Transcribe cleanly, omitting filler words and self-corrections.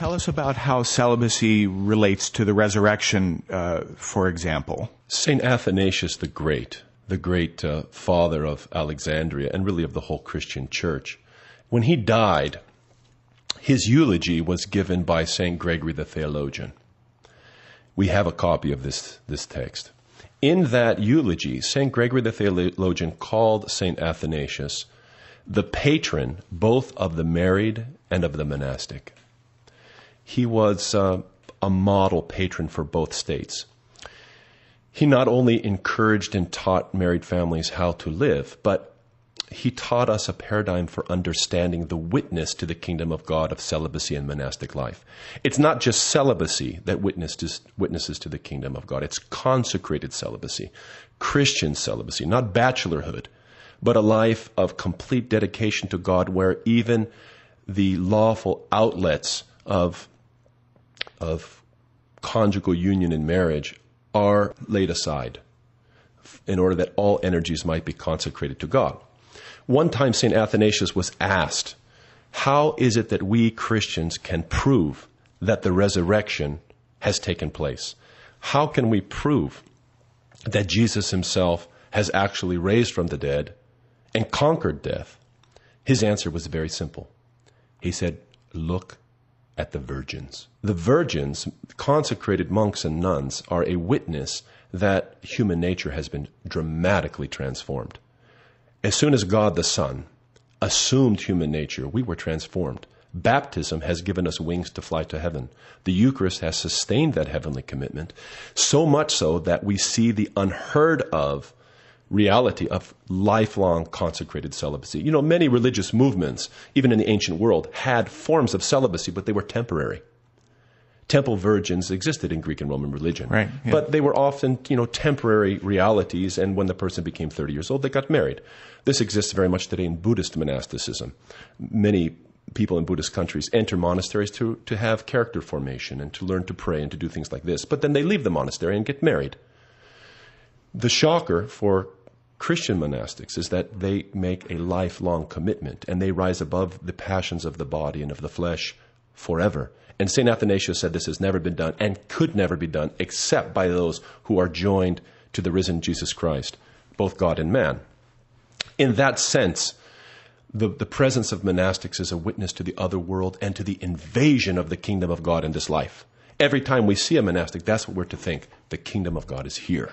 Tell us about how celibacy relates to the resurrection, for example. St. Athanasius the Great father of Alexandria and really of the whole Christian church, when he died, his eulogy was given by St. Gregory the Theologian. We have a copy of this text. In that eulogy, St. Gregory the Theologian called St. Athanasius the patron both of the married and of the monastic. He was a model patron for both states. He not only encouraged and taught married families how to live, but he taught us a paradigm for understanding the witness to the kingdom of God of celibacy and monastic life. It's not just celibacy that witnesses to the kingdom of God. It's consecrated celibacy, Christian celibacy, not bachelorhood, but a life of complete dedication to God where even the lawful outlets of conjugal union and marriage are laid aside in order that all energies might be consecrated to God. One time St. Athanasius was asked, how is it that we Christians can prove that the resurrection has taken place? How can we prove that Jesus himself has actually raised from the dead and conquered death? His answer was very simple. He said, look at the virgins. The virgins, consecrated monks and nuns, are a witness that human nature has been dramatically transformed. As soon as God the Son assumed human nature, we were transformed. Baptism has given us wings to fly to heaven. The Eucharist has sustained that heavenly commitment, so much so that we see the unheard of reality of lifelong consecrated celibacy. You know, many religious movements, even in the ancient world, had forms of celibacy, but they were temporary. Temple virgins existed in Greek and Roman religion, right, yeah. But they were often, temporary realities, and when the person became 30 years old, they got married. This exists very much today in Buddhist monasticism. Many people in Buddhist countries enter monasteries to have character formation and to learn to pray and to do things like this, but then they leave the monastery and get married. The shocker for Christian monastics is that they make a lifelong commitment and they rise above the passions of the body and of the flesh forever. And St. Athanasius said this has never been done and could never be done except by those who are joined to the risen Jesus Christ, both God and man. In that sense, the presence of monastics is a witness to the other world and to the invasion of the kingdom of God in this life. Every time we see a monastic, that's what we're to think. The kingdom of God is here.